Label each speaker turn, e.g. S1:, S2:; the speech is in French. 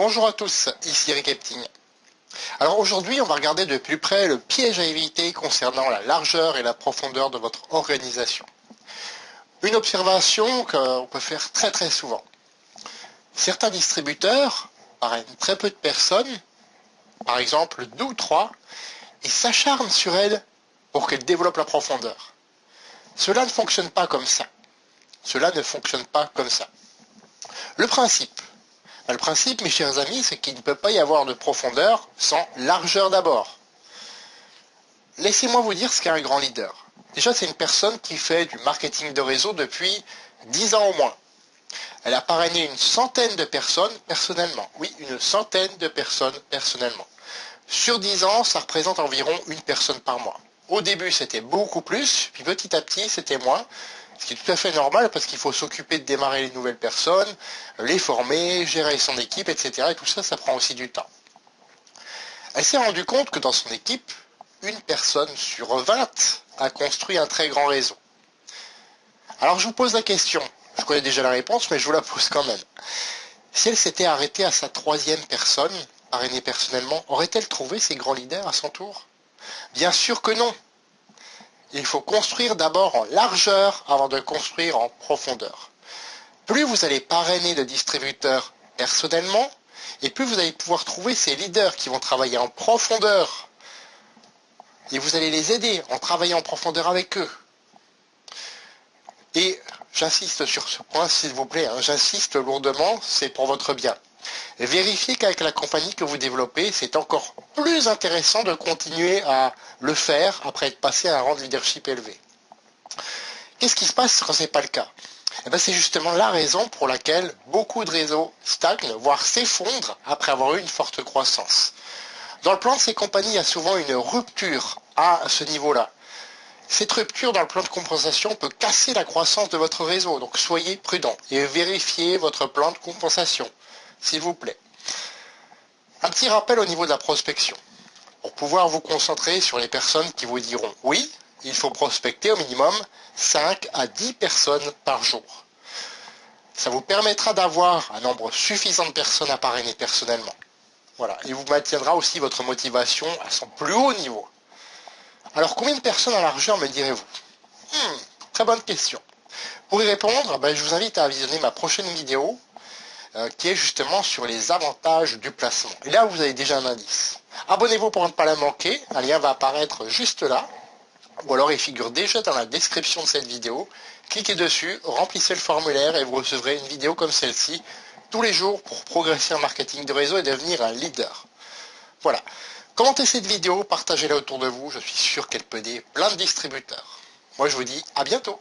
S1: Bonjour à tous, ici Eric Epting. Alors aujourd'hui, on va regarder de plus près le piège à éviter concernant la largeur et la profondeur de votre organisation. Une observation qu'on peut faire très souvent. Certains distributeurs parrainent très peu de personnes, par exemple 2 ou 3, et s'acharnent sur elles pour qu'elles développent la profondeur. Cela ne fonctionne pas comme ça. Cela ne fonctionne pas comme ça. Le principe, mes chers amis, c'est qu'il ne peut pas y avoir de profondeur sans largeur d'abord. Laissez-moi vous dire ce qu'est un grand leader. Déjà, c'est une personne qui fait du marketing de réseau depuis 10 ans au moins. Elle a parrainé une centaine de personnes personnellement. Oui, une centaine de personnes personnellement. Sur 10 ans, ça représente environ une personne par mois. Au début, c'était beaucoup plus, puis petit à petit, c'était moins. Ce qui est tout à fait normal parce qu'il faut s'occuper de démarrer les nouvelles personnes, les former, gérer son équipe, etc. Et tout ça, ça prend aussi du temps. Elle s'est rendue compte que dans son équipe, une personne sur 20 a construit un très grand réseau. Alors je vous pose la question, je connais déjà la réponse, mais je vous la pose quand même. Si elle s'était arrêtée à sa 3e personne, parrainée personnellement, aurait-elle trouvé ses grands leaders à son tour? Bien sûr que non. Il faut construire d'abord en largeur avant de construire en profondeur. Plus vous allez parrainer de distributeurs personnellement, et plus vous allez pouvoir trouver ces leaders qui vont travailler en profondeur. Et vous allez les aider en travaillant en profondeur avec eux. Et j'insiste sur ce point, s'il vous plaît, j'insiste lourdement, c'est pour votre bien. Vérifiez qu'avec la compagnie que vous développez, c'est encore plus intéressant de continuer à le faire après être passé à un rang de leadership élevé. Qu'est-ce qui se passe quand ce n'est pas le cas? C'est justement la raison pour laquelle beaucoup de réseaux stagnent, voire s'effondrent après avoir eu une forte croissance. Dans le plan de ces compagnies, il y a souvent une rupture à ce niveau-là. Cette rupture dans le plan de compensation peut casser la croissance de votre réseau, donc soyez prudent et vérifiez votre plan de compensation, s'il vous plaît. Un petit rappel au niveau de la prospection. Pour pouvoir vous concentrer sur les personnes qui vous diront oui, il faut prospecter au minimum 5 à 10 personnes par jour. Ça vous permettra d'avoir un nombre suffisant de personnes à parrainer personnellement. Voilà, et vous maintiendra aussi votre motivation à son plus haut niveau. Alors combien de personnes en largeur me direz-vous? Très bonne question. Pour y répondre, je vous invite à visionner ma prochaine vidéo qui est justement sur les avantages du placement. Et là, vous avez déjà un indice. Abonnez-vous pour ne pas la manquer. Un lien va apparaître juste là. Ou alors il figure déjà dans la description de cette vidéo. Cliquez dessus, remplissez le formulaire et vous recevrez une vidéo comme celle-ci tous les jours pour progresser en marketing de réseau et devenir un leader. Voilà. Commentez cette vidéo, partagez-la autour de vous. Je suis sûr qu'elle peut aider plein de distributeurs. Moi, je vous dis à bientôt.